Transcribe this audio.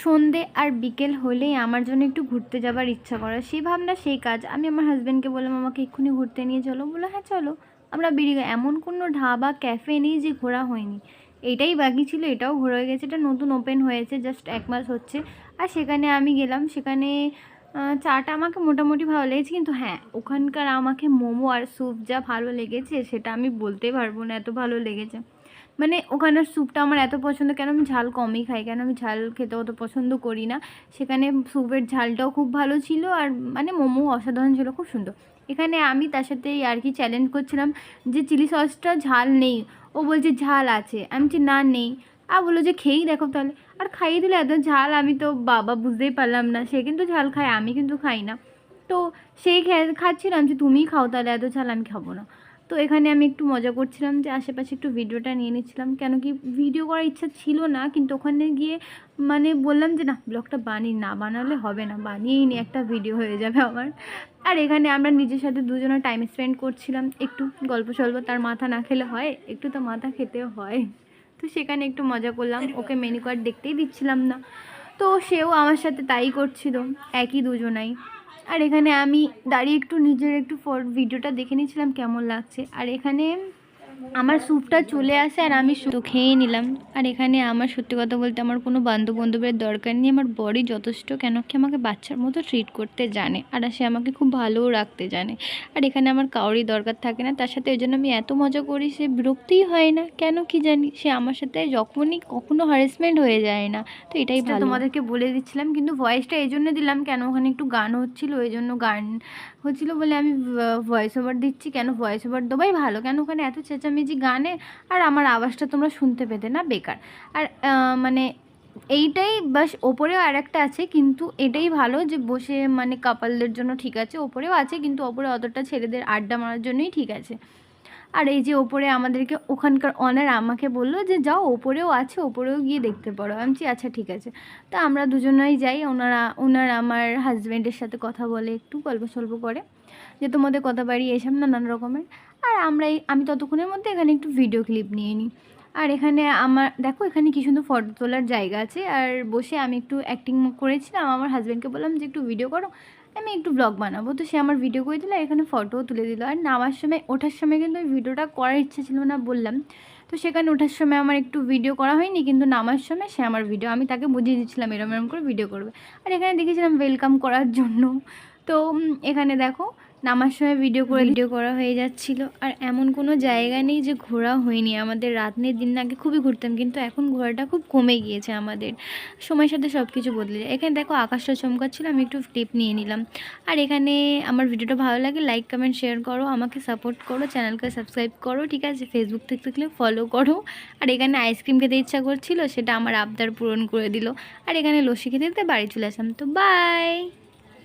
সন্ধে আর বিকেল হলেই আমার জন্য একটু ঘুরতে যাবার ইচ্ছা করে, সেই ভাবনা সেই কাজ। আমি আমার হাজব্যান্ডকে বললাম আমাকে এক্ষুনি ঘুরতে নিয়ে চলো, বললো হ্যাঁ চলো। আমরা বেরিয়ে গেলাম। এমন কোনো ধাবা ক্যাফে নেই যে ঘোরা হয়নি। এটাই বাকি ছিল, এটাও ঘোরা হয়ে গেছে। এটা নতুন ওপেন হয়েছে, জাস্ট 1 মাস হচ্ছে। আর সেখানে আমি গেলাম, সেখানে চাটা আমাকে মোটামুটি ভালো লেগেছে, কিন্তু হ্যাঁ ওখানকার আমাকে মোমো আর স্যুপ যা ভালো লেগেছে সেটা আমি বলতেই পারবো না, এত ভালো লেগেছে। মানে ওখানের স্যুপটা আমার এত পছন্দ, কেন আমি ঝাল কমই খাই, কেন আমি ঝাল খেতে অত পছন্দ করি না। সেখানে স্যুপের ঝালটাও খুব ভালো ছিল, আর মানে মোমো অসাধারণ ছিল, খুব সুন্দর। এখানে আমি তার সাথে আর কি চ্যালেঞ্জ করছিলাম যে চিলি সসটা ঝাল নেই। ও বলছে ঝাল আছে, আমি বলছি না নেই। আর বললো যে খেয়েই দেখো তাহলে। আর খাইয়ে দিলে এত ঝাল, আমি তো বাবা বুঝতেই পারলাম না। সে কিন্তু ঝাল খায়, আমি কিন্তু খাই না। তো সেই খাচ্ছিলাম যে তুমিই খাও তাহলে, এত ঝাল আমি খাবো না। তো এখানে আমি একটু মজা করছিলাম যে আশেপাশে একটু ভিডিওটা নিয়ে নিচ্ছিলাম, কেন কি ভিডিও করার ইচ্ছা ছিল না, কিন্তু ওখানে গিয়ে মানে বললাম যে না ব্লগটা না বানালে হবে না, বানিয়েই নি, একটা ভিডিও হয়ে যাবে আমার। আর এখানে আমরা নিজের সাথে দুজনে টাইম স্পেন্ড করছিলাম, একটু গল্প সল্প, তার মাথা না খেলে হয়, একটু তো মাথা খেতেও হয়। তো সেখানে একটু মজা করলাম, ওকে মেনু কার্ড দেখতেই দিচ্ছিলাম না, তো সেও আমার সাথে তাই করছিল, একই দুজনাই। আর এখানে আমি দাঁড়িয়ে একটু নিজের একটু ভিডিওটা দেখে নিয়েছিলাম কেমন লাগছে। আর এখানে আমার স্যুপটা চলে আসে আর আমি তো খেয়ে নিলাম। আর এখানে আমার সত্যি কথা বলতে আমার কোনো বান্ধবের দরকার নেই, আমার বরই যথেষ্ট, কেন কি আমাকে বাচ্চার মতো ট্রিট করতে জানে, আর সে আমাকে খুব ভালোও রাখতে জানে। আর এখানে আমার কাউরই দরকার থাকে না তার সাথে, ওই জন্য আমি এত মজা করি, সে বিরক্তিই হয় না, কেন কি জানি, সে আমার সাথে যখনই কখনো হ্যারাসমেন্ট হয়ে যায় না। তো এটাই ভালো। তোমাদেরকে বলে দিচ্ছিলাম, কিন্তু ভয়েসটা এই জন্য দিলাম, কেন ওখানে একটু গান হচ্ছিলো, এই জন্য গান হচ্ছিলো বলে আমি ভয়েস ওভার দিচ্ছি। কেন ভয়েস ওভার দেওয়াই ভালো, কেন ওখানে এত চেঁচামেচি গানে, আর আমার আওয়াজটা তোমরা শুনতে পেতে না, বেকার। আর মানে এইটাই বাস, ওপরেও আর একটা আছে, কিন্তু এটাই ভালো যে বসে মানে কাপালদের জন্য ঠিক আছে, ওপরেও আছে কিন্তু ওপরে অতটা ছেলেদের আড্ডা মারার জন্যই ঠিক আছে। আর এই যে ওপরে আমাদেরকে ওখানকার অনার আমাকে বললো যে যাও ওপরেও আছে, ওপরেও গিয়ে দেখতে পারো। আমি বলছি আচ্ছা ঠিক আছে। তা আমরা দুজনেই যাই, ওনার আমার হাজব্যান্ডের সাথে কথা বলে, একটু গল্প সল্প করে যে তোমাদের কথা বাড়ি এসব নানান রকমের। আর আমি ততক্ষণের মধ্যে এখানে একটু ভিডিও ক্লিপ নিয়ে নিই। আর এখানে আমার দেখো এখানে কি সুন্দর ফটো তোলার জায়গা আছে, আর বসে আমি একটু অ্যাক্টিং করেছিলাম, আমার হাজব্যান্ডকে বললাম যে একটু ভিডিও করো, আমি একটু ব্লগ বানাবো। তো সে আমার ভিডিও করে দিল, এখানে ফটোও তুলে দিল। আর নামার সময় ওঠার সময় কিন্তু ওই ভিডিওটা করার ইচ্ছে ছিল না বললাম, তো সেখানে ওঠার সময় আমার একটু ভিডিও করা হয়নি, কিন্তু নামার সময় সে আমার ভিডিও, আমি তাকে বুঝিয়ে দিচ্ছিলাম এরম এরম করে ভিডিও করবে। আর এখানে দেখেছিলাম ওয়েলকাম করার জন্য। তো এখানে দেখো নামার সময় ভিডিও করা হয়ে যাচ্ছিল। আর এমন কোনো জায়গা নেই যে ঘোরা হয়নি আমাদের। রাতের দিন আগে খুবই ঘুরতাম, কিন্তু এখন ঘোরাটা খুব কমে গিয়েছে আমাদের, সময়ের সাথে সব কিছু বদলে যায়। এখানে দেখো আকাশটা চমকাচ্ছিল, আমি একটু ক্লিপ নিয়ে নিলাম। আর এখানে আমার ভিডিওটা ভালো লাগে লাইক কমেন্ট শেয়ার করো, আমাকে সাপোর্ট করো, চ্যানেলকে সাবস্ক্রাইব করো, ঠিক আছে? ফেসবুক থেকে থাকলে ফলো করো। আর এখানে আইসক্রিম খেতে ইচ্ছা করছিল, সেটা আমার আবদার পূরণ করে দিল। আর এখানে লস্যি খেতে খেতে বাড়ি চলে আসলাম। তো বাই।